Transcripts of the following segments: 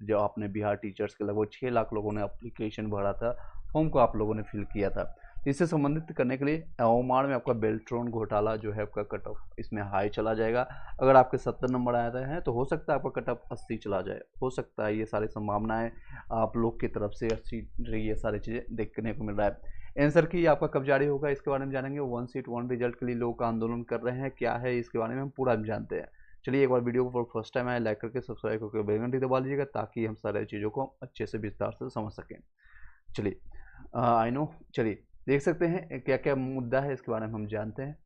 जो आपने बिहार टीचर्स के लगभग 6 लाख लोगों ने एप्लीकेशन भरा था, फॉर्म को आप लोगों ने फिल किया था। तो इससे संबंधित करने के लिए ओमार में आपका बेल्ट्रॉन घोटाला जो है आपका कट ऑफ इसमें हाई चला जाएगा। अगर आपके 70 नंबर आए हैं तो हो सकता है आपका कट ऑफ 80 चला जाए, हो सकता है। ये सारी संभावनाएं आप लोग की तरफ से अच्छी रही, ये सारी चीज़ें देखने को मिल रहा है। आंसर की आपका कब जारी होगा इसके बारे में जानेंगे। वन सीट वन रिजल्ट के लिए लोग आंदोलन कर रहे हैं, क्या है इसके बारे में हम पूरा जानते हैं। चलिए एक बार वीडियो को फर्स्ट टाइम आए लाइक करके सब्सक्राइब करके बेल घंटी दबा लीजिएगा ताकि हम सारी चीज़ों को अच्छे से विस्तार से समझ सकें। चलिए आई नो, चलिए देख सकते हैं क्या क्या मुद्दा है इसके बारे में हम जानते हैं।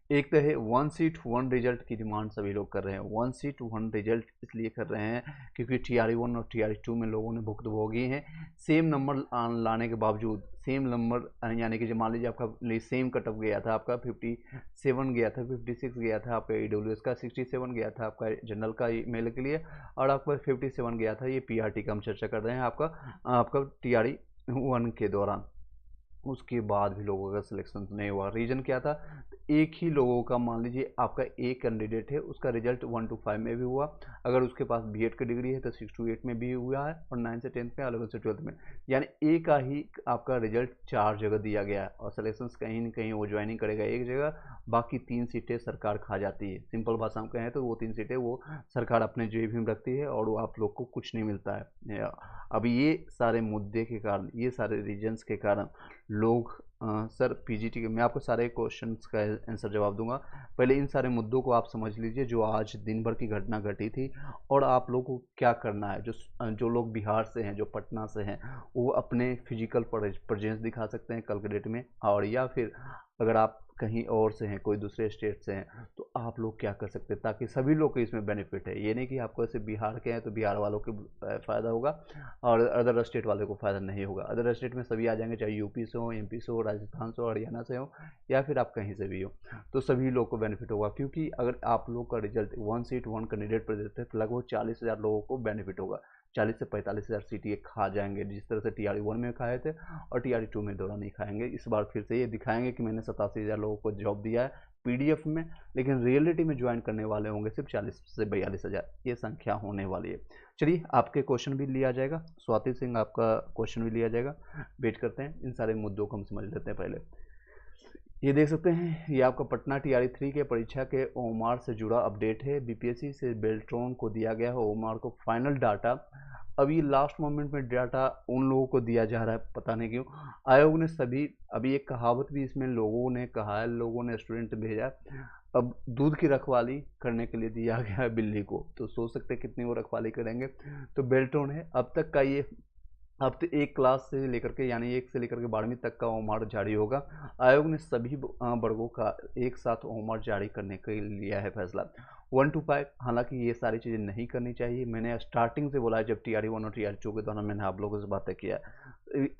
एक तो है वन सीट वन रिजल्ट की डिमांड सभी लोग कर रहे हैं। वन सीट वन रिजल्ट इसलिए कर रहे हैं क्योंकि TRE 1 और TRE 2 में लोगों ने भुक्तभोगी हैं। सेम नंबर लाने के बावजूद, सेम नंबर यानी कि मान लीजिए आपका सेम कट ऑफ गया था, आपका 57 गया था, 56 गया था, आपका EWS का 67 गया था आपका जनरल का मेल के लिए, और आपका 57 गया था ये PRT का हम चर्चा कर रहे हैं आपका TRE 1 के दौरान। उसके बाद भी लोगों का सिलेक्शन नहीं हुआ। रीज़न क्या था? तो एक ही लोगों का, मान लीजिए आपका एक कैंडिडेट है, उसका रिजल्ट 1 to 5 में भी हुआ, अगर उसके पास B.Ed की डिग्री है तो 6 to 8 में भी हुआ है, और 9 से 10th में, 11 से 12th में, यानी एक का ही आपका रिजल्ट 4 जगह दिया गया है, और सिलेक्शन कहीं न कहीं वो ज्वाइनिंग करेगा एक जगह, बाकी 3 सीटें सरकार खा जाती है। सिंपल भाषा में कहें तो वो 3 सीटें वो सरकार अपने जेब में रखती है और वो आप लोग को कुछ नहीं मिलता है। अब ये सारे मुद्दे के कारण, ये सारे रीजन्स के कारण लोग सर PGT के, मैं आपको सारे क्वेश्चंस का आंसर जवाब दूंगा। पहले इन सारे मुद्दों को आप समझ लीजिए जो आज दिन भर की घटना घटी थी, और आप लोगों को क्या करना है। जो लोग बिहार से हैं, जो पटना से हैं, वो अपने फिजिकल प्रेजेंस दिखा सकते हैं कल के डेट में, और या फिर अगर आप कहीं और से हैं, कोई दूसरे स्टेट से हैं, तो आप लोग क्या कर सकते हैं ताकि सभी लोग को इसमें बेनिफिट है। ये नहीं कि आपको ऐसे बिहार के हैं तो बिहार वालों को फ़ायदा होगा और अदर स्टेट वाले को फ़ायदा नहीं होगा। अदर स्टेट में सभी आ जाएंगे, चाहे यूपी से हो, MP से हो, राजस्थान से हो, हरियाणा से हो, या फिर आप कहीं से भी हो, तो सभी लोग को बेनिफिट होगा। क्योंकि अगर आप लोग का result one seat one candidate पर देते हैं तो लगभग 40,000 लोगों को बेनिफिट होगा। 40 से 45,000 सीट ये खा जाएंगे, जिस तरह से TRE 1 में खाए थे और TRE 2 में दोबारा नहीं खाएंगे। इस बार फिर से ये दिखाएंगे कि मैंने 87,000 लोगों को जॉब दिया है PDF में, लेकिन रियलिटी में ज्वाइन करने वाले होंगे सिर्फ 40 से 42,000, ये संख्या होने वाली है। चलिए आपके क्वेश्चन भी लिया जाएगा, स्वाति सिंह आपका क्वेश्चन भी लिया जाएगा। वेट करते हैं, इन सारे मुद्दों को हम समझ लेते हैं। पहले ये देख सकते हैं, ये आपका पटना TRE 3 के परीक्षा के ओमार से जुड़ा अपडेट है। BPSC से बेल्ट्रॉन को दिया गया है ओमार को फाइनल डाटा। अभी लास्ट मोमेंट में डाटा उन लोगों को दिया जा रहा है, पता नहीं क्यों। आयोग ने सभी, अभी एक कहावत भी इसमें लोगों ने कहा है, लोगों ने स्टूडेंट भेजा, अब दूध की रखवाली करने के लिए दिया गया है बिल्ली को, तो सोच सकते हैं कितनी वो रखवाली करेंगे। तो बेल्ट्रॉन है अब तक का ये, अब तो एक क्लास से लेकर के, यानी 1 से लेकर के 12वीं तक का ओमार जारी होगा। आयोग ने सभी वर्गों का एक साथ ओमार जारी करने के लिया है फैसला। 1 to 5, हालांकि ये सारी चीज़ें नहीं करनी चाहिए। मैंने स्टार्टिंग से बोला है, जब TRE 1 और TRE 2 के दौरान मैंने आप लोगों से बातें किया है,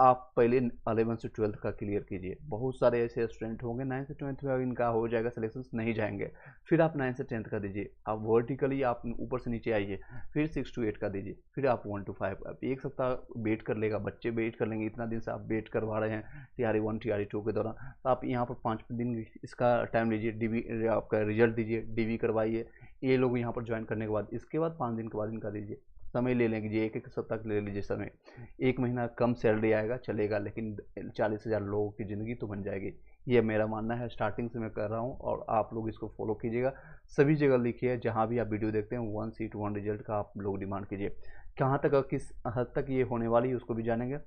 आप पहले 11 से 12th का क्लियर कीजिए। बहुत सारे ऐसे स्टूडेंट होंगे 9 से 12th में इनका हो जाएगा सिलेक्शन, नहीं जाएंगे, फिर आप 9 से 10th का दीजिए, आप वर्टिकली आप ऊपर से नीचे आइए, फिर 6 to 8 का दीजिए, फिर आप 1 to 5। अब एक सप्ताह वेट कर लेगा, बच्चे वेट कर लेंगे। इतना दिन से आप वेट करवा रहे हैं TRE 1 TRE 2 के दौरान, तो आप यहाँ पर 5 दिन इसका टाइम लीजिए, DV आपका रिजल्ट दीजिए, DV करवाइए ये लोग यहाँ पर ज्वाइन करने के बाद। इसके बाद 5 दिन के बाद इनका दीजिए, समय ले लेंगे, एक सप्ताह ले लीजिए समय। 1 महीना कम सैलरी आएगा चलेगा, लेकिन 40,000 लोगों की ज़िंदगी तो बन जाएगी। ये मेरा मानना है, स्टार्टिंग से मैं कर रहा हूँ, और आप लोग इसको फॉलो कीजिएगा। सभी जगह लिखिए, जहाँ भी आप वीडियो देखते हैं, 1 सीट 1 रिजल्ट का आप लोग डिमांड कीजिए। कहाँ तक और किस हद तक ये होने वाली है उसको भी जानेंगे।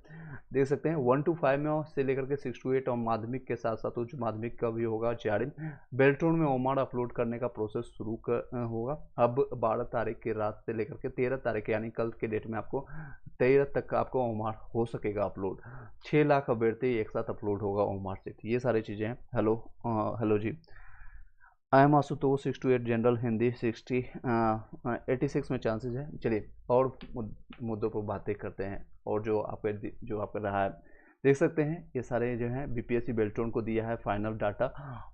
देख सकते हैं 1 to 5 में से लेकर के 6 to 8 और माध्यमिक के साथ साथ उच्च माध्यमिक का भी होगा जारी। बेल्ट्रॉन में ओमार अपलोड करने का प्रोसेस शुरू होगा। अब 12 तारीख की रात से लेकर के 13 तारीख यानी कल के डेट में आपको 13 तक का आपको ओमार हो सकेगा अपलोड। 6 लाख अभ्यर्थी एक साथ अपलोड होगा ओमार से, ये सारी चीज़ें हैं। हेलो जी, I am Ashutosh 6 to 8 general Hindi 86 में चांसेस है। चलिए और मुद्दों पर बातें करते हैं, और जो आपका रहा है, देख सकते हैं ये सारे जो हैं BPSC बेल्ट्रॉन को दिया है फाइनल डाटा,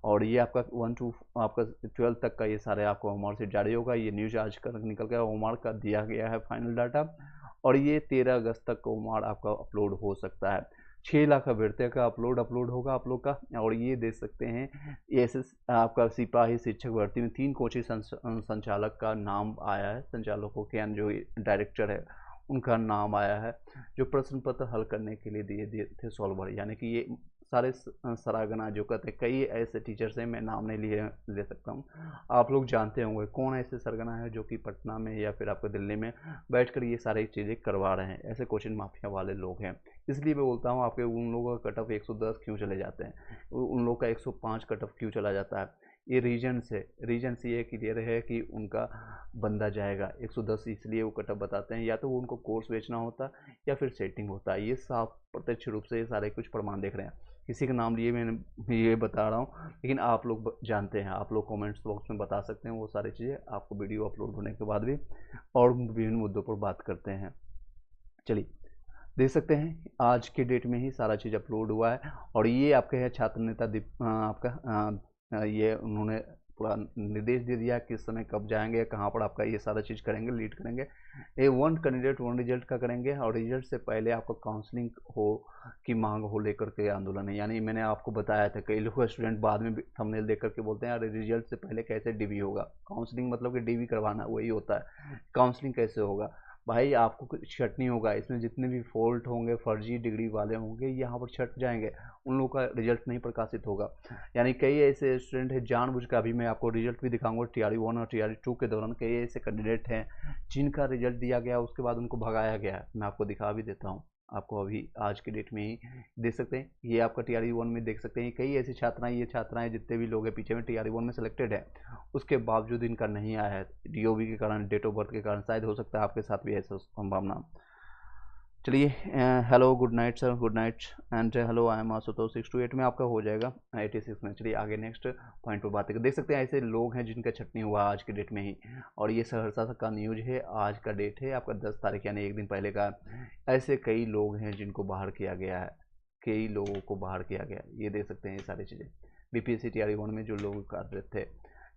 और ये आपका 1 to आपका 12 तक का ये सारे आपको ओमार से जारी होगा। ये न्यूज आज का निकल गया, ओमार का दिया गया है फाइनल डाटा, और ये 13 अगस्त तक ओमार आपका अपलोड हो सकता है। 6 लाख अभ्यर्थियों का अपलोड होगा आप लोग का। और ये देख सकते हैं एएसएस आपका सिपाही शिक्षक भर्ती में 3 कोचिंग संचालक का नाम आया है, संचालकों के जो डायरेक्टर है उनका नाम आया है, जो प्रश्न पत्र हल करने के लिए दिए थे सॉल्वर। यानी कि ये सारे सराहना जो कहते हैं, कई ऐसे टीचर्स हैं, मैं नाम नहीं ले सकता हूँ, आप लोग जानते होंगे कौन ऐसे सरगना है जो कि पटना में या फिर आपको दिल्ली में बैठकर ये सारी चीज़ें करवा रहे हैं। ऐसे क्वेश्चन माफिया वाले लोग हैं। इसलिए मैं बोलता हूँ आपके उन लोगों का कट ऑफ 110 क्यों चले जाते हैं, उन लोग का 105 कट ऑफ क्यों चला जाता है। ये रीजन से ये क्लियर है कि उनका बंदा जाएगा 110, इसलिए वो कट ऑफ बताते हैं। या तो वो उनको कोर्स बेचना होता या फिर सेटिंग होता है। ये साफ प्रत्यक्ष रूप से ये सारे कुछ प्रमाण देख रहे हैं। किसी का नाम लिए मैंने ये बता रहा हूँ, लेकिन आप लोग जानते हैं, आप लोग कमेंट्स बॉक्स में बता सकते हैं वो सारी चीज़ें। आपको वीडियो अपलोड होने के बाद भी और विभिन्न मुद्दों पर बात करते हैं। चलिए देख सकते हैं आज के डेट में ही सारा चीज़ अपलोड हुआ है। और ये आपके है छात्र नेता ये उन्होंने पूरा निर्देश दे दिया किस समय कब जाएंगे, कहाँ पर आपका ये सारा चीज़ करेंगे, लीड करेंगे। ये 1 कैंडिडेट 1 रिजल्ट का करेंगे। और रिजल्ट से पहले आपका काउंसलिंग हो की मांग हो लेकर के आंदोलन है। यानी मैंने आपको बताया था, कई लोग स्टूडेंट बाद में थंबनेल देख करके बोलते हैं अरे रिजल्ट से पहले कैसे डीबी होगा। काउंसलिंग मतलब कि डीबी करवाना वही होता है, काउंसलिंग कैसे होगा भाई। आपको कुछ छट नहीं होगा, इसमें जितने भी फॉल्ट होंगे, फर्जी डिग्री वाले होंगे, यहाँ पर छट जाएंगे, उन लोगों का रिजल्ट नहीं प्रकाशित होगा। यानी कई ऐसे स्टूडेंट हैं जानबूझ कर, अभी मैं आपको रिजल्ट भी दिखाऊंगा TRE 1 और TRE 2 के दौरान, कई ऐसे कैंडिडेट हैं जिनका रिजल्ट दिया गया उसके बाद उनको भगाया गया। मैं आपको दिखा भी देता हूँ, आपको अभी आज की डेट में ही देख सकते हैं। ये आपका TRE 1 में देख सकते हैं कई ऐसी छात्राएं, ये छात्राएं जितने भी लोग हैं पीछे में TRE 1 में सिलेक्टेड है, उसके बावजूद इनका नहीं आया है DOB के कारण, डेट ऑफ बर्थ के कारण। शायद हो सकता है आपके साथ भी ऐसा संभावना। चलिए hello good night sir, good night and hello I am Ashutosh. 628 में आपका हो जाएगा 86 में। चलिए आगे नेक्स्ट पॉइंट पर बात करें। देख सकते हैं ऐसे लोग हैं जिनका छटनी हुआ आज के डेट में ही। और ये सहरसा का न्यूज है, आज का डेट है आपका 10 तारीख, यानी एक दिन पहले का। ऐसे कई लोग हैं जिनको बाहर किया गया है, कई लोगों को बाहर किया गया। ये देख सकते हैं ये सारी चीज़ें। BPSC TRE 1 में जो लोग कार्यरत थे,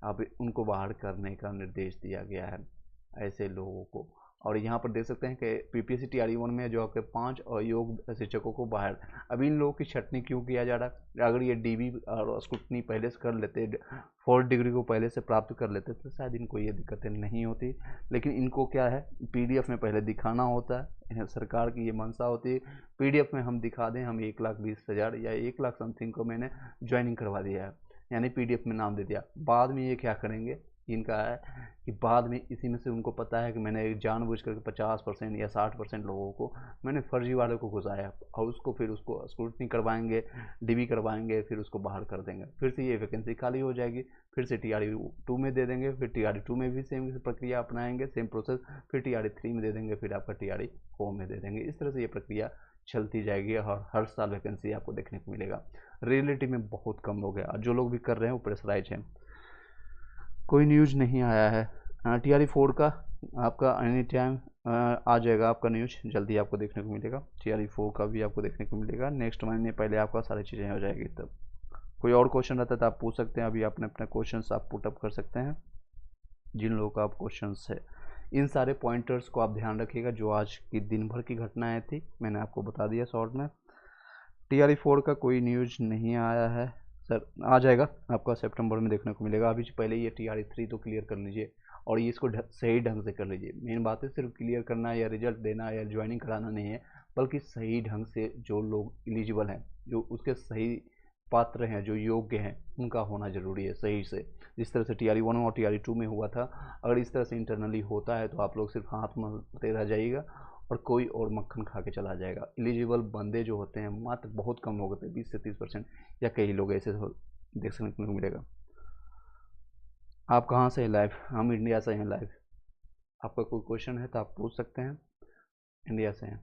अब उनको बाहर करने का निर्देश दिया गया है ऐसे लोगों को। और यहाँ पर देख सकते हैं कि PPSC TRE 1 में जो आपके 5 अयोग्य शिक्षकों को बाहर। अब इन लोगों की छटनी क्यों किया जा रहा है। अगर ये DB और स्क्रूटनी पहले से कर लेते, 4th डिग्री को पहले से प्राप्त कर लेते तो शायद इनको ये दिक्कतें नहीं होती। लेकिन इनको क्या है, PDF में पहले दिखाना होता है, सरकार की ये मंशा होती है PDF में हम दिखा दें हम 1,20,000 या 1 लाख समथिंग को मैंने ज्वाइनिंग करवा दिया है, यानी PDF में नाम दे दिया। बाद में ये क्या करेंगे, इनका है कि बाद में इसी में से उनको पता है कि मैंने जानबूझ करके 50% या 60% लोगों को मैंने फर्जी वालों को घुसाया, और उसको फिर उसको स्क्रूटनी करवाएंगे, DB करवाएंगे, फिर उसको बाहर कर देंगे। फिर से ये वैकेंसी खाली हो जाएगी, फिर से TRE 2 में दे देंगे, फिर TRE 2 में भी सेम प्रक्रिया अपनाएंगे, सेम प्रोसेस, फिर TRE 3 में दे देंगे, फिर आपका TRE 4 में दे देंगे। इस तरह से ये प्रक्रिया चलती जाएगी और हर साल वैकेंसी आपको देखने को मिलेगा। रियलिटी में बहुत कम लोग हैं, जो लोग भी कर रहे हैं वो प्रेशराइज हैं। कोई न्यूज़ नहीं आया है। TRE 4 का आपका एनी टाइम आ जाएगा, आपका न्यूज़ जल्दी आपको देखने को मिलेगा। TRE 4 का भी आपको देखने को मिलेगा नेक्स्ट महीने पहले, आपका सारी चीज़ें हो जाएगी। तब कोई और क्वेश्चन रहता है तो आप पूछ सकते हैं, अभी अपने अपने क्वेश्चन आप पुटअप कर सकते हैं जिन लोगों का आप क्वेश्चन है। इन सारे पॉइंटर्स को आप ध्यान रखिएगा, जो आज की दिन भर की घटनाएँ थी मैंने आपको बता दिया शॉर्ट में। TRE 4 का कोई न्यूज़ नहीं आया है सर, आ जाएगा आपका सितंबर में देखने को मिलेगा। अभी पहले ये TRE 3 तो क्लियर कर लीजिए, और ये इसको सही ढंग से कर लीजिए। मेन बात है सिर्फ क्लियर करना या रिजल्ट देना या ज्वाइनिंग कराना नहीं है, बल्कि सही ढंग से जो लोग एलिजिबल हैं, जो उसके सही पात्र हैं, जो योग्य हैं, उनका होना ज़रूरी है सही से। जिस तरह से TRE 1 और TRE 2 में हुआ था, अगर इस तरह से इंटरनली होता है तो आप लोग सिर्फ हाथ मलते रह जाइएगा और कोई और मक्खन खा के चला जाएगा। एलिजिबल बंदे जो होते हैं मात्र बहुत कम लोग होते हैं, 20 से 30%, या कई लोग ऐसे देखने को मिलेगा। आप कहाँ से हैं लाइव? हम इंडिया से हैं लाइव। आपका कोई क्वेश्चन है तो आप पूछ सकते हैं, इंडिया से हैं।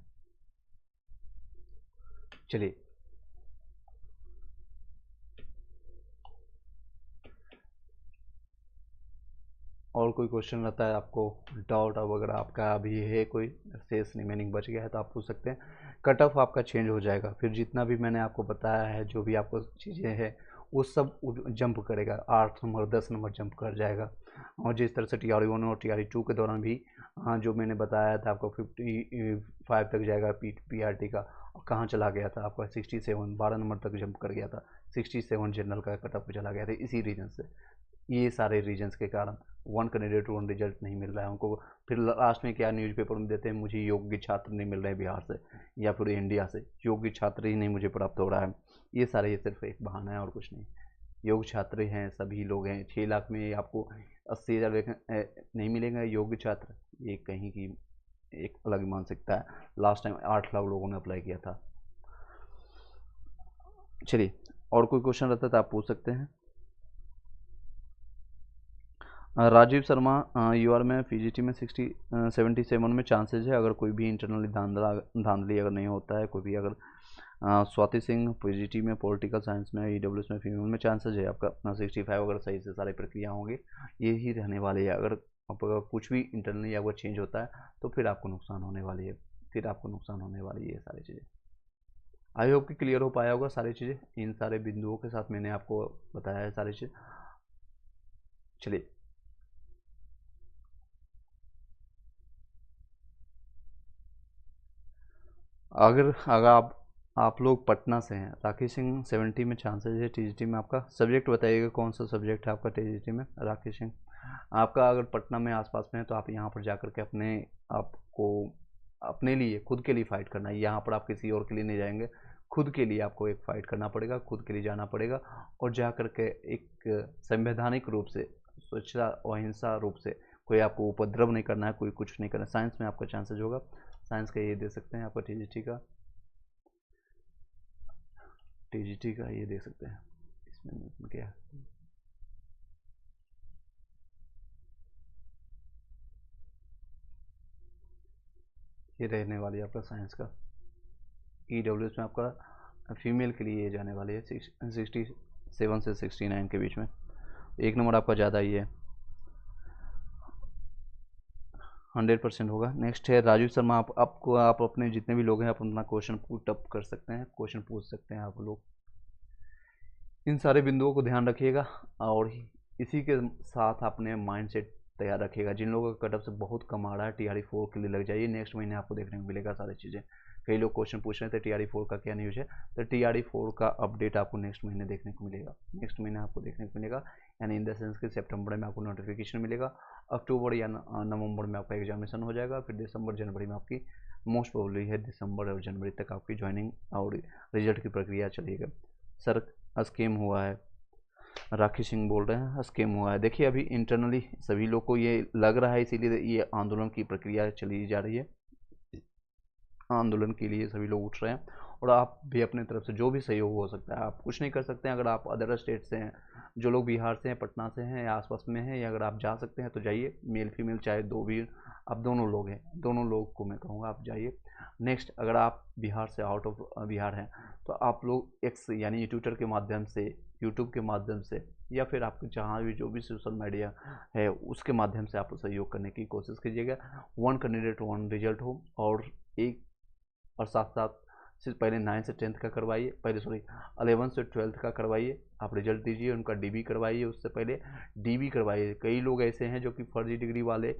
चलिए और कोई क्वेश्चन रहता है आपको, डाउट वगैरह आपका अभी है कोई शेष रिमेनिंग बच गया है तो आप पूछ सकते हैं। कट ऑफ आपका चेंज हो जाएगा, फिर जितना भी मैंने आपको बताया है, जो भी आपको चीज़ें हैं वो सब जंप करेगा, 8 नंबर 10 नंबर जंप कर जाएगा। और जिस तरह से TRE-1 और TRE-2 के दौरान भी जो मैंने बताया था आपको 55 तक जाएगा PRT का, कहाँ चला गया था आपका 67, 12 नंबर तक जंप कर गया था, 67 जनरल का कट ऑफ चला गया था इसी रीजन से। ये सारे रीजन्स के कारण वन कैंडिडेट वन रिजल्ट नहीं मिल रहा है उनको। फिर लास्ट में क्या न्यूज़पेपर में देते हैं, मुझे योग्य छात्र नहीं मिल रहे बिहार से या फिर इंडिया से, योग्य छात्र ही नहीं मुझे प्राप्त हो रहा है। ये सारे ये सिर्फ एक बहाना है और कुछ नहीं। योग्य छात्र हैं, सभी लोग हैं। 6 लाख में आपको 80,000 नहीं मिलेगा योग्य छात्र, ये कहीं की एक अलग मानसिकता है। लास्ट टाइम 8 लाख लोगों ने अप्लाई किया था। चलिए, और कोई क्वेश्चन रहता है तो आप पूछ सकते हैं। राजीव शर्मा यूआर में पीजीटी में 77 में चांसेज है, अगर कोई भी इंटरनली धांधली अगर नहीं होता है, कोई भी अगर स्वाति सिंह पीजीटी में पॉलिटिकल साइंस में ईडब्ल्यूएस में फीमेल में चांसेज है आपका 65, अगर सही से सारी प्रक्रिया होंगी यही रहने वाली है। अगर कुछ भी इंटरनली अगर चेंज होता है तो फिर आपको नुकसान होने वाली है, फिर आपको नुकसान होने वाली है सारी चीज़ें। आई होप कि क्लियर हो पाया होगा सारी चीज़ें, इन सारे बिंदुओं के साथ मैंने आपको बताया है सारी चीज़। चलिए, अगर आप लोग पटना से हैं, राकेश सिंह 70 में चांसेज है टीजीटी में। आपका सब्जेक्ट बताइएगा कौन सा सब्जेक्ट है आपका टीजीटी में, राकेश सिंह। आपका अगर पटना में आसपास में है तो आप यहाँ पर जाकर के आपको अपने लिए खुद के लिए फ़ाइट करना है। यहाँ पर आप किसी और के लिए नहीं जाएंगे, खुद के लिए आपको एक फ़ाइट करना पड़ेगा, खुद के लिए जाना पड़ेगा और जा कर के एक संवैधानिक रूप से, स्वच्छता और अहिंसा रूप से, कोई आपको उपद्रव नहीं करना है, कोई कुछ नहीं करना। साइंस में आपका चांसेज होगा, साइंस का ये दे सकते हैं आपका टीजीटी का ये देख सकते हैं। इसमें क्या है, ये रहने वाली है आपका साइंस का। ईडब्ल्यूएस में आपका फीमेल के लिए ये जाने वाली है 67 से 69 के बीच में, 1 नंबर आपका ज़्यादा ही है, 100% होगा। नेक्स्ट है राजीव शर्मा। आप अपने जितने भी लोग हैं आप अपना क्वेश्चन पुट अप कर सकते हैं, क्वेश्चन पूछ सकते हैं आप लोग। इन सारे बिंदुओं को ध्यान रखिएगा और इसी के साथ अपने माइंड सेट तैयार रखिएगा। जिन लोगों का कटअप से बहुत कम आ रहा है TRE-4 के लिए लग जाइए, नेक्स्ट महीने आपको देखने को मिलेगा सारी चीज़ें। कई लोग क्वेश्चन पूछ रहे थे TRE-4 का क्या न्यूज़ है, तो TRE-4 का अपडेट आपको नेक्स्ट महीने देखने को मिलेगा, नेक्स्ट महीने आपको देखने को मिलेगा। यानी इन द सेंस कि सितंबर में आपको नोटिफिकेशन मिलेगा, अक्टूबर या नवंबर में आपका एग्जामिनेशन हो जाएगा, फिर दिसंबर जनवरी में आपकी मोस्ट प्रोबेबली है दिसंबर और जनवरी तक आपकी ज्वाइनिंग और रिजल्ट की प्रक्रिया चलेगी। सर स्कीम हुआ है, राकेश सिंह बोल रहे हैं स्कीम हुआ है। देखिए अभी इंटरनली सभी लोग को ये लग रहा है, इसीलिए ये आंदोलन की प्रक्रिया चली जा रही है। आंदोलन के लिए सभी लोग उठ रहे हैं और आप भी अपने तरफ से जो भी सहयोग हो सकता है, आप कुछ नहीं कर सकते हैं। अगर आप अदर स्टेट से हैं, जो लोग बिहार से हैं, पटना से हैं या आसपास में हैं, या अगर आप जा सकते हैं तो जाइए, मेल फीमेल चाहे दो भी आप दोनों लोग हैं, दोनों लोग को मैं कहूँगा आप जाइए। नेक्स्ट, अगर आप बिहार से आउट ऑफ बिहार हैं तो आप लोग एक्स यानी ट्विटर के माध्यम से, यूट्यूब के माध्यम से, या फिर आपके जहाँ भी जो भी सोशल मीडिया है उसके माध्यम से आप सहयोग करने की कोशिश कीजिएगा। वन कैंडिडेट वन रिजल्ट हो और साथ साथ सिर्फ पहले 9 से 10th का करवाइए, पहले सॉरी 11 से 12th का करवाइए, आप रिजल्ट दीजिए, उनका डीबी करवाइए, उससे पहले डीबी करवाइए। कई लोग ऐसे हैं जो कि फर्जी डिग्री वाले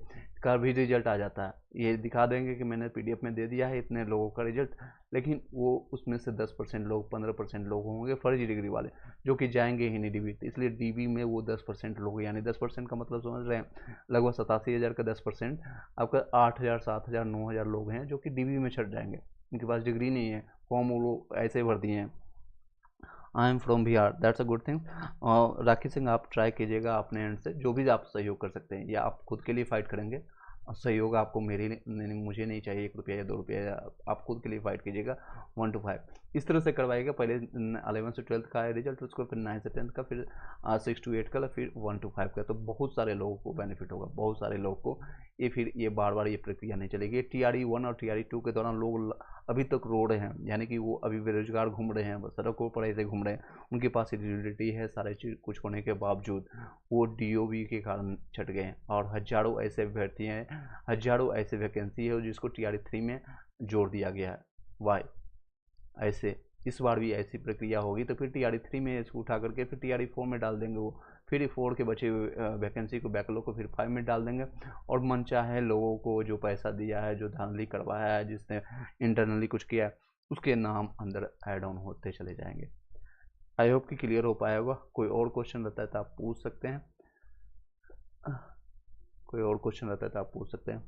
का भी रिजल्ट आ जाता है, ये दिखा देंगे कि मैंने PDF में दे दिया है इतने लोगों का रिजल्ट, लेकिन वो उसमें से 10% लोग 15% लोग होंगे फर्जी डिग्री वाले जो कि जाएंगे ही नहीं डीबी। तो इसलिए डीबी में वो 10% लोग, यानी 10% का मतलब समझ रहे हैं, लगभग 87,000 का 10% आपका 8,000 7,000 9,000 लोग हैं जो कि डीबी में छट जाएंगे, उनके पास डिग्री नहीं है, फॉर्म वो लोग ऐसे भर दिए हैं। I am from Bihar, that's a good thing. Rakesh Singh आप ट्राई कीजिएगा अपने एंड से, जो भी आप सहयोग कर सकते हैं, या आप खुद के लिए फ़ाइट करेंगे और सहयोग आपको मुझे नहीं चाहिए 1 रुपया या 2 रुपया, आप खुद के लिए फ़ाइट कीजिएगा 1 to 5 इस तरह से करवाइएगा। पहले 11 से 12th का रिजल्ट, उसको फिर 9 से 10th का, फिर 6 to 8 का, फिर 1 to 5 का। तो बहुत सारे लोगों को बेनिफिट होगा, बहुत सारे लोगों को। फिर ये बार बार ये प्रक्रिया नहीं चलेगी। TRE-1 और TRE-2 के दौरान लोग अभी तक रो रहे हैं, यानी कि वो अभी बेरोजगार घूम रहे हैं, सड़कों पर ऐसे घूम रहे हैं, उनके पास एलिजिबिलिटी है, सारे चीज़ कुछ होने के बावजूद वो DOB के कारण छट गए हैं। और हजारों ऐसे अभ्यर्थी हैं, हजारों ऐसे वैकेंसी है जिसको TRE-3 में जोड़ दिया गया है। वाई ऐसे इस बार भी ऐसी प्रक्रिया होगी तो फिर TRE-3 में इसको उठा करके फिर TRE-4 में डाल देंगे वो, फिर 4 के बचे वैकेंसी को बैकलॉग को फिर 5 में डाल देंगे और मनचाहे लोगों को जो पैसा दिया है, जो धांधली करवाया है, जिसने इंटरनली कुछ किया है, उसके नाम अंदर ऐड ऑन होते चले जाएंगे। आई होप कि क्लियर हो पाया होगा। कोई और क्वेश्चन रहता है तो आप पूछ सकते हैं, कोई और क्वेश्चन रहता है तो आप पूछ सकते हैं।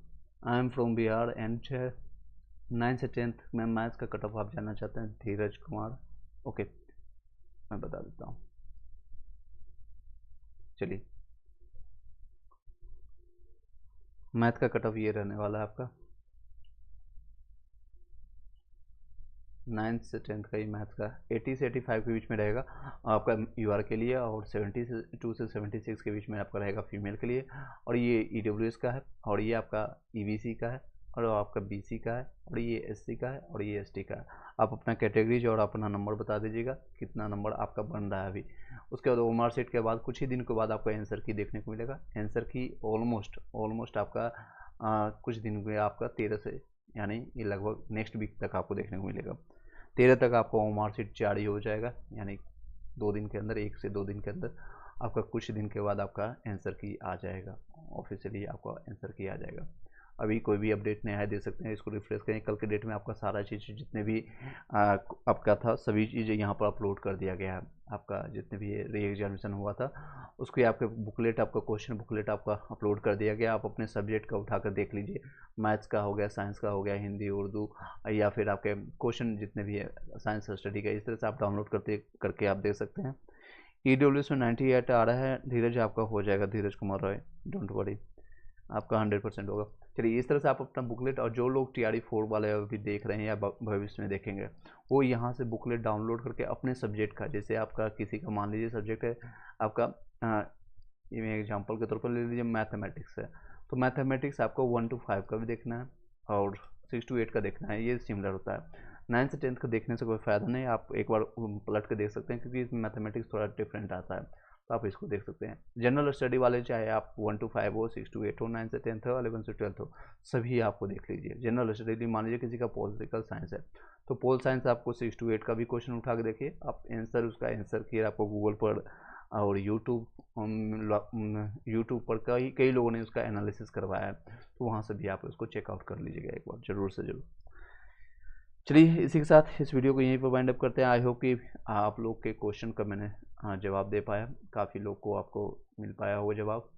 I am from Bihar and 9 से 10th में मैथ्स का कट ऑफ आप जानना चाहते हैं, धीरज कुमार। ओके, मैं बता देता हूँ। चलिए, मैथ का कट ऑफ ये रहने वाला है आपका 9th से 10th का ही मैथ का 80 से 85 के बीच में रहेगा आपका यूआर के लिए, और 72 से 76 के बीच में आपका रहेगा फीमेल के लिए। और ये ईडब्ल्यूएस का है, और ये आपका ईबीसी का है, और आपका बीसी का है, और ये एससी का है, और ये एसटी का है। आप अपना कैटेगरीज और अपना नंबर बता दीजिएगा कितना नंबर आपका बन रहा है अभी। उसके बाद ओमार सीट के बाद कुछ ही दिन के बाद आपको आंसर की देखने को मिलेगा। आंसर की ऑलमोस्ट आपका कुछ दिन में आपका 13 से, यानी ये लगभग नेक्स्ट वीक तक आपको देखने को मिलेगा। 13 तक आपका ओमार सीट जारी हो जाएगा, यानी 2 दिन के अंदर, 1 से 2 दिन के अंदर आपका कुछ दिन के बाद आपका आंसर की आ जाएगा, ऑफिशियली आपका आंसर की आ जाएगा। अभी कोई भी अपडेट नया है दे सकते हैं, इसको रिफ्रेश करें। कल के डेट में आपका सारा चीज़ जितने भी आपका था सभी चीज़ें यहाँ पर अपलोड कर दिया गया है। आपका जितने भी री एग्जामिनेशन हुआ था उसके आपके बुकलेट, आपका क्वेश्चन बुकलेट आपका अपलोड कर दिया गया। आप अपने सब्जेक्ट का उठाकर देख लीजिए, मैथ्स का हो गया, साइंस का हो गया, हिंदी, उर्दू, या फिर आपके क्वेश्चन जितने भी है साइंस स्टडी का, इस तरह से आप डाउनलोड करके आप देख सकते हैं। ईडब्ल्यूएस में 98 आ रहा है, धीरज आपका हो जाएगा, धीरज कुमार रॉय, डोंट वरी, आपका 100% होगा। चलिए, इस तरह से आप अपना बुकलेट, और जो लोग TRE 4 वाले अभी देख रहे हैं या भविष्य में देखेंगे, वो यहाँ से बुकलेट डाउनलोड करके अपने सब्जेक्ट का, जैसे आपका किसी का मान लीजिए सब्जेक्ट है आपका, ये मैं एग्जांपल के तौर पर ले लीजिए मैथमेटिक्स है, तो मैथमेटिक्स आपको 1 to 5 का भी देखना है और 6 to 8 का देखना है, ये सिमिलर होता है। 9 से 10th का देखने से कोई फ़ायदा नहीं, आप एक बार पलट के देख सकते हैं, क्योंकि इसमें मैथमेटिक्स थोड़ा डिफरेंट आता है, तो आप इसको देख सकते हैं। जनरल स्टडी वाले चाहे आप 1 to 5 हो, 6 to 8 हो, 9 से 10th हो, 11 से 12th हो, सभी आपको देख लीजिए। जनरल स्टडी मान लीजिए किसी का पॉलिटिकल साइंस है, तो पोल साइंस आपको 6 to 8 का भी क्वेश्चन उठा के देखिए, आप आंसर, उसका आंसर किए आपको गूगल पर और यूट्यूब पर कई लोगों ने उसका एनालिसिस करवाया है, तो वहाँ से भी आप उसको चेकआउट कर लीजिएगा एक बार, ज़रूर से ज़रूर। चलिए, इसी के साथ इस वीडियो को यहीं पर वाइंड अप करते हैं। आई होप कि आप लोग के क्वेश्चन का मैंने जवाब दे पाया, काफ़ी लोग को आपको मिल पाया होगा जवाब।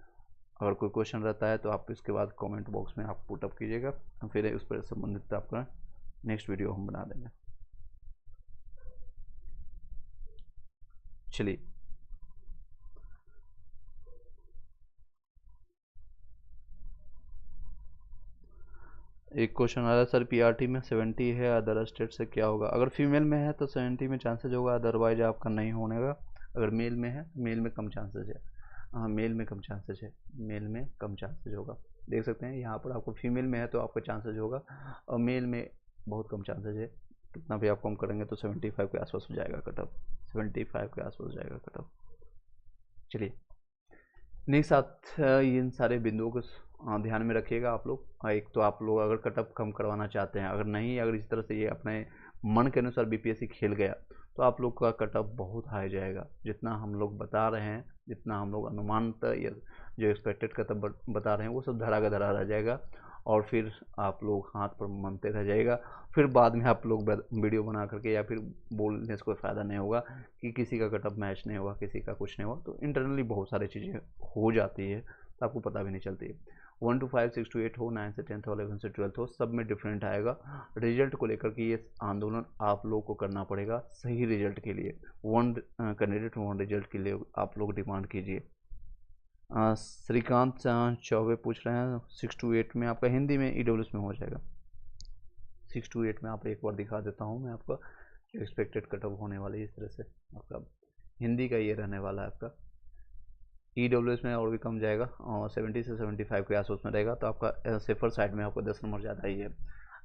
अगर कोई क्वेश्चन रहता है तो आप इसके बाद कमेंट बॉक्स में आप पुटअप कीजिएगा, फिर उस पर संबंधित आपका नेक्स्ट वीडियो हम बना देंगे। चलिए, एक क्वेश्चन आ रहा है, सर PRT में 70 है, अदर स्टेट से क्या होगा? अगर फीमेल में है तो 70 में चांसेज होगा, अदरवाइज आपका नहीं होने का। अगर मेल में है, मेल में कम चांसेज है। हाँ, मेल में कम चांसेज है, मेल में कम चांसेज होगा। देख सकते हैं यहाँ पर आपको फीमेल में है तो आपका चांसेज होगा, और मेल में बहुत कम चांसेज है। कितना भी आप कम करेंगे तो 75 के आसपास हो जाएगा कट ऑफ, 75 के आसपास हो जाएगा कट ऑफ। चलिए, इन्हीं साथ इन सारे बिंदुओं को ध्यान में रखिएगा आप लोग। एक तो आप लोग अगर कटअप कम करवाना चाहते हैं, अगर नहीं, अगर इस तरह से ये अपने मन के अनुसार BPSC खेल गया तो आप लोग का कटअप बहुत हाई जाएगा। जितना हम लोग बता रहे हैं, जितना हम लोग अनुमानतः या जो एक्सपेक्टेड कटअप बता रहे हैं, वो सब धरा का धरा रह जाएगा, और फिर आप लोग हाथ पर मानते रह जाएगा। फिर बाद में आप लोग वीडियो बना करके या फिर बोलने से कोई फ़ायदा नहीं होगा कि किसी का कटअप मैच नहीं हुआ, किसी का कुछ नहीं हुआ। तो इंटरनली बहुत सारी चीज़ें हो जाती है तो आपको पता भी नहीं चलती है। 1 to 5, 6 to 8 हो, 9 से 10th हो, 11 से 12th हो, सब में डिफरेंट आएगा। रिजल्ट को लेकर के ये आंदोलन आप लोग को करना पड़ेगा सही रिजल्ट के लिए। 1 कैंडिडेट 1 रिजल्ट के लिए आप लोग डिमांड कीजिए। श्रीकांत चौबे पूछ रहे हैं 6 to 8 में आपका हिंदी में EWS में हो जाएगा। 6 to 8 में आप एक बार दिखा देता हूँ मैं आपका एक्सपेक्टेड कटअप होने वाली है। इस तरह से आपका हिंदी का ये रहने वाला है आपका। EWS में और भी कम जाएगा, और 70 से 75 के आसपास में रहेगा, तो आपका सेफर साइड में आपका 10 नंबर ज़्यादा ही है।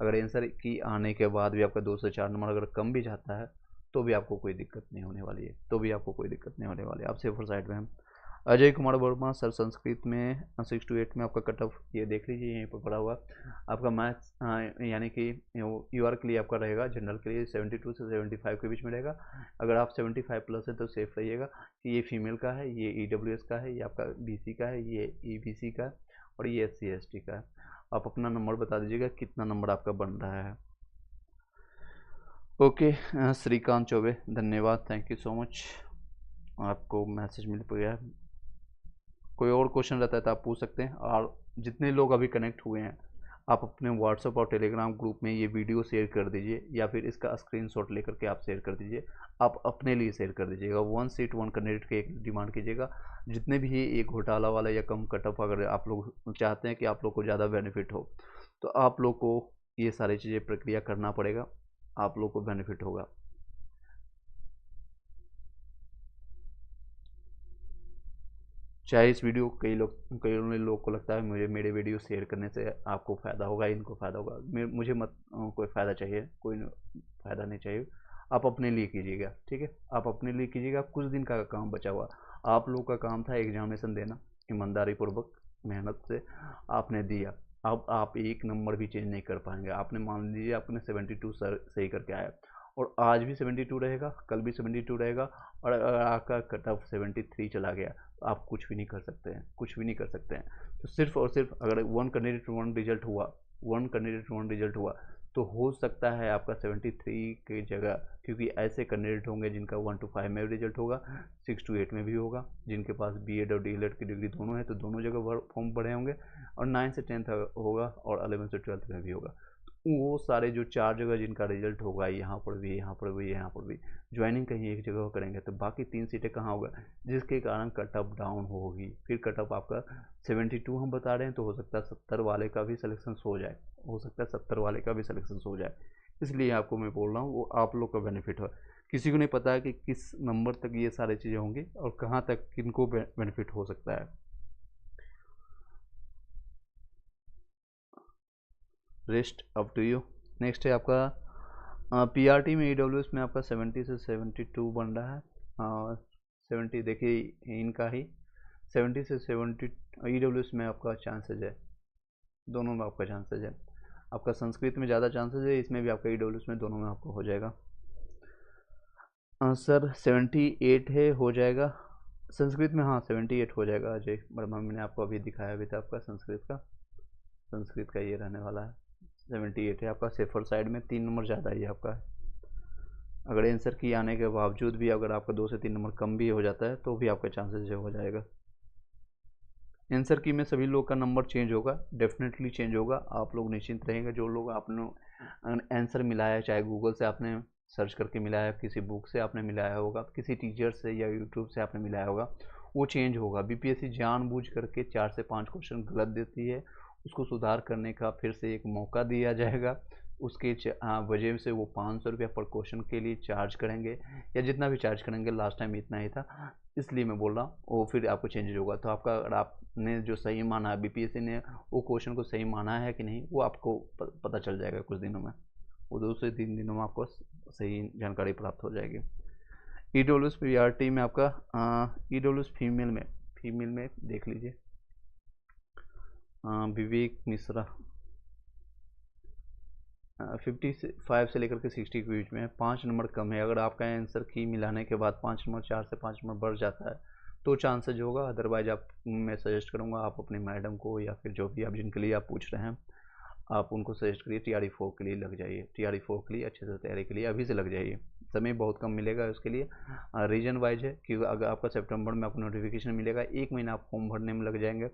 अगर आंसर की आने के बाद भी आपका 2 से 4 नंबर अगर कम भी जाता है तो भी आपको कोई दिक्कत नहीं होने वाली है, तो भी आपको कोई दिक्कत नहीं होने वाली है, आप सेफर साइड में हैं। अजय कुमार वर्मा सर संस्कृत में 6 to 8 में आपका कट ऑफ ये देख लीजिए यहीं पर पड़ा हुआ। आपका मैथ्स यानी कि यूआर के लिए आपका रहेगा, जनरल के लिए 72 से 75 के बीच में रहेगा। अगर आप 75 प्लस है तो सेफ रहिएगा कि ये फीमेल का है, ये ईडब्ल्यूएस का है, ये आपका बीसी का है, ये ईबीसी का है और ये एससी एसटी का है। आप अपना नंबर बता दीजिएगा कितना नंबर आपका बन रहा है। ओके श्रीकांत चौबे, धन्यवाद, थैंक यू सो मच, आपको मैसेज मिल गया। कोई और क्वेश्चन रहता है तो आप पूछ सकते हैं। और जितने लोग अभी कनेक्ट हुए हैं आप अपने व्हाट्सएप और टेलीग्राम ग्रुप में ये वीडियो शेयर कर दीजिए, या फिर इसका स्क्रीनशॉट लेकर के आप शेयर कर दीजिए। आप अपने लिए शेयर कर दीजिएगा। 1 सीट 1 कैंडिडेट के एक डिमांड कीजिएगा। जितने भी ये घोटाला वाला या कम कट ऑफ अगर आप लोग चाहते हैं कि आप लोग को ज़्यादा बेनिफिट हो, तो आप लोग को ये सारी चीज़ें प्रक्रिया करना पड़ेगा, आप लोग को बेनिफिट होगा। चाहे इस वीडियो कई लोग को लगता है मुझे मेरे वीडियो शेयर करने से आपको फ़ायदा होगा, इनको फ़ायदा होगा, मुझे मत कोई फ़ायदा चाहिए, कोई फ़ायदा नहीं चाहिए। आप अपने लिए कीजिएगा, ठीक है, आप अपने लिए कीजिएगा। कुछ दिन का काम बचा हुआ, आप लोग का काम था एग्जामिनेशन देना, ईमानदारी पूर्वक मेहनत से आपने दिया। अब आप एक नंबर भी चेंज नहीं कर पाएंगे। आपने मान लीजिए आपने 72 सही करके आया, और आज भी 72 रहेगा, कल भी 72 रहेगा, और अगर आपका कट ऑफ 73 चला गया तो आप कुछ भी नहीं कर सकते हैं, कुछ भी नहीं कर सकते हैं। तो सिर्फ और सिर्फ अगर वन कैंडिडेट वन रिजल्ट हुआ, वन कैंडिडेट वन रिजल्ट हुआ, तो हो सकता है आपका 73 की जगह, क्योंकि ऐसे कैंडिडेट होंगे जिनका 1 to 5 में भी रिजल्ट होगा, 6 to 8 में भी होगा, जिनके पास बीएड और डीएलएड की डिग्री दोनों है तो दोनों जगह फॉर्म भरे होंगे, और 9 से 10th होगा, और 11 से 12th में भी होगा। वो सारे जो 4 जगह जिनका रिजल्ट होगा, यहाँ पर भी, यहाँ पर भी, यहाँ पर भी, ज्वाइनिंग कहीं एक जगह करेंगे, तो बाकी 3 सीटें कहाँ होगा, जिसके कारण कट ऑफ डाउन होगी। फिर कट ऑफ आपका 72 हम बता रहे हैं, तो हो सकता है 70 वाले का भी सिलेक्शन हो जाए, हो सकता है 70 वाले का भी सिलेक्शन हो जाए। इसलिए आपको मैं बोल रहा हूँ वो आप लोग का बेनिफिट हो। किसी को नहीं पता है कि किस नंबर तक ये सारी चीज़ें होंगी और कहाँ तक किनको बेनिफिट हो सकता है। Rest up to you. Next है आपका पीआरटी में ईडब्ल्यूएस में आपका 70 से 72 बन रहा है। 70 देखिए इनका ही 70 से 70 ईडब्ल्यूएस में आपका चांसेज है, दोनों में आपका चांसेज है। आपका संस्कृत में ज़्यादा चांसेज है, इसमें भी आपका ईडब्ल्यूएस में दोनों में आपको हो जाएगा। सर 78 है, हो जाएगा संस्कृत में, हाँ 78 हो जाएगा। अजय वर्मा मैंने आपको अभी दिखाया भी था आपका संस्कृत का ये रहने वाला है। 78 है आपका, सेफर साइड में 3 नंबर ज़्यादा ही आपका है। अगर आंसर की आने के बावजूद भी अगर आपका 2 से 3 नंबर कम भी हो जाता है तो भी आपका चांसेस जो हो जाएगा। आंसर की में सभी लोग का नंबर चेंज होगा, डेफिनेटली चेंज होगा, आप लोग निश्चिंत रहेंगे। जो लोग आपने आंसर मिलाया, चाहे गूगल से आपने सर्च करके मिलाया, किसी बुक से आपने मिलाया होगा, किसी टीचर से या यूट्यूब से आपने मिलाया होगा, वो चेंज होगा। बीपीएससी जानबूझ करके 4 से 5 क्वेश्चन गलत देती है, उसको सुधार करने का फिर से एक मौका दिया जाएगा। उसके वजह से वो 500 रुपया पर क्वेश्चन के लिए चार्ज करेंगे, या जितना भी चार्ज करेंगे, लास्ट टाइम इतना ही था, इसलिए मैं बोल रहा हूँ वो फिर आपको चेंज होगा। तो आपका अगर आपने जो सही माना है, बीपीएससी ने वो क्वेश्चन को सही माना है कि नहीं, वो आपको पता चल जाएगा कुछ दिनों में, वो 2 से 3 दिनों में आपको सही जानकारी प्राप्त हो जाएगी। ईडब्ल्यूएस पीआरटी में आपका ईडब्ल्यूएस फीमेल में देख लीजिए, विवेक मिश्रा 55 से लेकर के 60 के बीच में है, 5 नंबर कम है। अगर आपका आंसर की मिलाने के बाद 5 नंबर, 4 से 5 नंबर बढ़ जाता है तो चांसेज होगा, अदरवाइज आप, मैं सजेस्ट करूँगा आप अपनी मैडम को या फिर जो भी आप जिनके लिए आप पूछ रहे हैं, आप उनको सजेस्ट करिए TRE 4 के लिए लग जाइए, TRE 4 के लिए अच्छे से तैयारी के लिए अभी से लग जाइए। समय बहुत कम मिलेगा उसके लिए, रीजन वाइज है कि अगर आपका सितंबर में आपको नोटिफिकेशन मिलेगा, 1 महीना आप फॉर्म भरने में लग जाएंगे।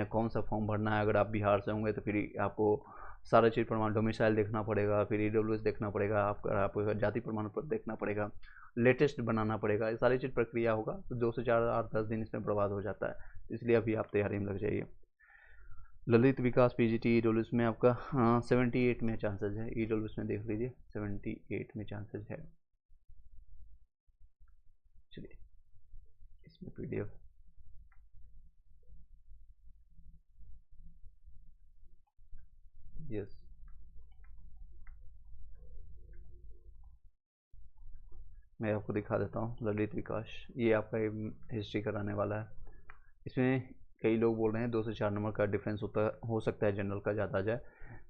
कौन सा फॉर्म भरना है, अगर आप बिहार से होंगे तो फिर आपको सारा चीज़ प्रमाण, डोमिसाइल देखना पड़ेगा, फिर ईडब्ल्यूएस देखना पड़ेगा, आपका जाति प्रमाण पत्र देखना पड़ेगा, लेटेस्ट बनाना पड़ेगा, ये सारी चीज़ प्रक्रिया होगा, तो 2 से 4 8 10 दिन इसमें बर्बाद हो जाता है, इसलिए अभी आप तैयारी में लग जाइए। ललित विकास पीजीटी ईडब्ल्यूएस में आपका 78 में चांसेस है, ईडब्ल्यूएस में देख लीजिए 78 में चांसेस है। चलिए इसमें PDF यस, मैं आपको दिखा देता हूँ। ललित विकास ये आपका हिस्ट्री कराने वाला है, इसमें कई लोग बोल रहे हैं 2 से 4 नंबर का डिफरेंस हो सकता है, जनरल का ज़्यादा आ जाए।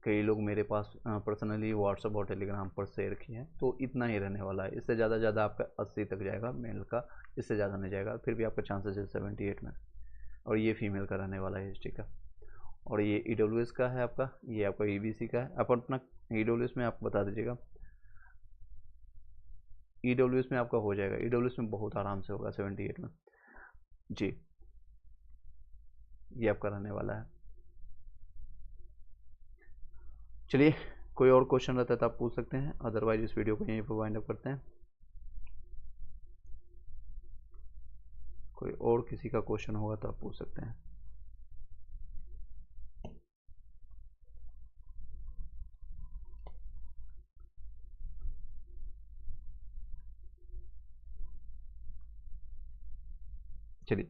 कई लोग मेरे पास पर्सनली व्हाट्सअप और टेलीग्राम पर शेयर किए हैं, तो इतना ही रहने वाला है। इससे ज़्यादा आपका 80 तक जाएगा मेल का, इससे ज़्यादा नहीं जाएगा। फिर भी आपका चांसेस है 78 में। और ये फीमेल का रहने वाला है हिस्ट्री का। और ये EWS का है आपका, ये आपका EBC का है। आप अपना EWS में आप बता दीजिएगा। EWS में आपका हो जाएगा, EWS में बहुत आराम से होगा 78 में जी। ये आपका रहने वाला है। चलिए, कोई और क्वेश्चन रहता है तो आप पूछ सकते हैं, अदरवाइज इस वीडियो को यहीं पर वाइंड अप करते हैं। कोई और किसी का क्वेश्चन होगा तो आप पूछ सकते हैं। चलिए,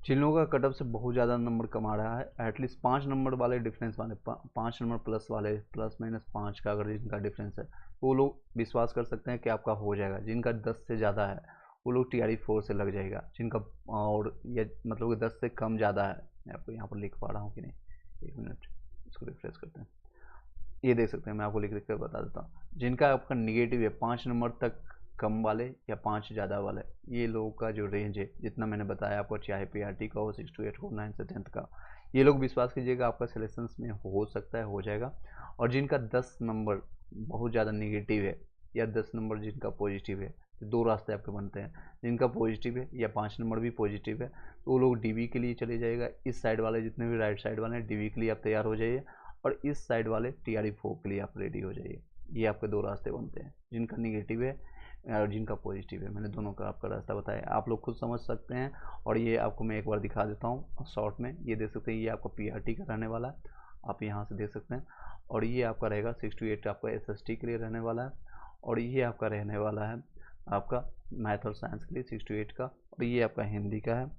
जिन लोगों का कटअप से बहुत ज़्यादा नंबर कमा रहा है, एटलीस्ट 5 नंबर वाले डिफरेंस वाले, 5 नंबर प्लस वाले, +-5 का अगर जिनका डिफरेंस है, वो लोग विश्वास कर सकते हैं कि आपका हो जाएगा। जिनका 10 से ज़्यादा है वो लोग TRE 4 से लग जाएगा। जिनका और या मतलब कि 10 से कम ज़्यादा है, मैं आपको यहाँ पर लिख पा रहा हूँ कि नहीं, 1 मिनट इसको रिफ्रेश करते हैं। ये देख सकते हैं, मैं आपको लिख लिख कर बता देता हूँ। जिनका आपका निगेटिव है 5 नंबर तक कम वाले या 5 ज़्यादा वाले, ये लोगों का जो रेंज है जितना मैंने बताया आपको, चाहे PRT का हो, 6 to 8 हो, 9 से 10th का, ये लोग विश्वास कीजिएगा आपका सिलेक्शंस में हो सकता है, हो जाएगा। और जिनका 10 नंबर बहुत ज़्यादा निगेटिव है या 10 नंबर जिनका पॉजिटिव है, तो 2 रास्ते आपके बनते हैं। जिनका पॉजिटिव है या 5 नंबर भी पॉजिटिव है, तो वो लोग DB के लिए चले जाएगा। इस साइड वाले जितने भी राइट साइड वाले हैं, DB के लिए आप तैयार हो जाइए। और इस साइड वाले TRE 4 के लिए आप रेडी हो जाइए। ये आपके 2 रास्ते बनते हैं, जिनका निगेटिव है और जिनका पॉजिटिव है। मैंने दोनों का आपका रास्ता बताया, आप लोग खुद समझ सकते हैं। और ये आपको मैं एक बार दिखा देता हूँ शॉर्ट में। ये देख सकते हैं, ये आपका PRT का रहने वाला है, आप यहाँ से देख सकते हैं। और ये आपका रहेगा 6 to 8 आपका SST के लिए रहने वाला है। और ये आपका रहने वाला है आपका मैथ और साइंस के लिए 6 to 8 का। और ये आपका हिंदी का है।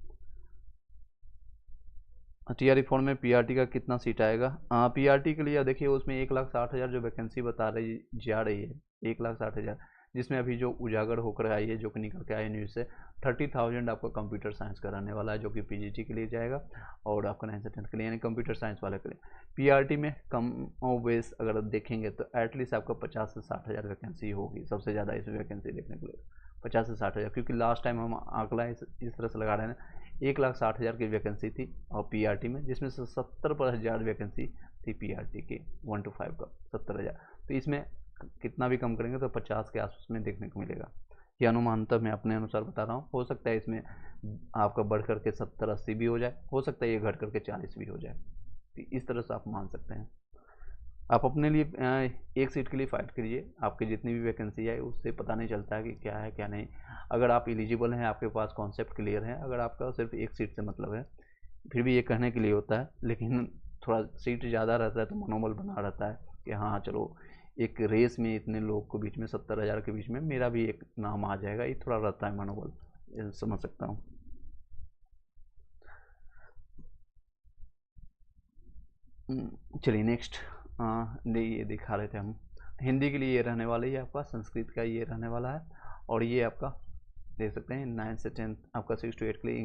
TRE 4 में PRT का कितना सीट आएगा? PRT के लिए देखिए, उसमें 1,60,000 जो वैकेंसी बता रही जा रही है, 1,60,000, जिसमें अभी जो उजागर होकर आई है, जो कि निकल के आई न्यूज़ से, 30,000 आपका कंप्यूटर साइंस का रहने वाला है, जो कि PGT के लिए जाएगा। और आपका 9 से 10th के लिए, यानी कंप्यूटर साइंस वाले के लिए। PRT में कम बेस अगर आप देखेंगे तो एटलीस्ट आपका 50 से 60,000 वैकेंसी होगी, सबसे ज़्यादा इसमें वैकेंसी देखने के लिए 50 से 60,000। क्योंकि लास्ट टाइम हम आंकड़ा इस तरह से लगा रहे हैं ना, 1,60,000 की वैकेंसी थी और PRT में, जिसमें से 70,000 वैकेंसी थी PRT की 1 to 5 का, 70,000। तो इसमें कितना भी कम करेंगे तो 50 के आसपास में देखने को मिलेगा। ये अनुमानतः मैं अपने अनुसार बता रहा हूँ। हो सकता है इसमें आपका बढ़ करके 70-80 भी हो जाए, हो सकता है ये घट करके 40 भी हो जाए। तो इस तरह से आप मान सकते हैं। आप अपने लिए एक सीट के लिए फाइट करिए। आपकी जितनी भी वैकेंसी है उससे पता नहीं चलता है कि क्या है क्या नहीं। अगर आप एलिजिबल हैं, आपके पास कॉन्सेप्ट क्लियर है, अगर आपका सिर्फ एक सीट से मतलब है, फिर भी ये कहने के लिए होता है, लेकिन थोड़ा सीट ज़्यादा रहता है तो मनोबल बना रहता है कि हाँ चलो, एक रेस में इतने लोग के बीच में, 70,000 के बीच में मेरा भी एक नाम आ जाएगा, ये थोड़ा रहता है मनोबल, ये समझ सकता हूँ। चलिए नेक्स्ट, ये दिखा रहे थे हम। हिंदी के लिए ये रहने वाला है आपका, संस्कृत का ये रहने वाला है। और ये आपका देख सकते हैं 9 से 10 आपका 6 to 8 के लिए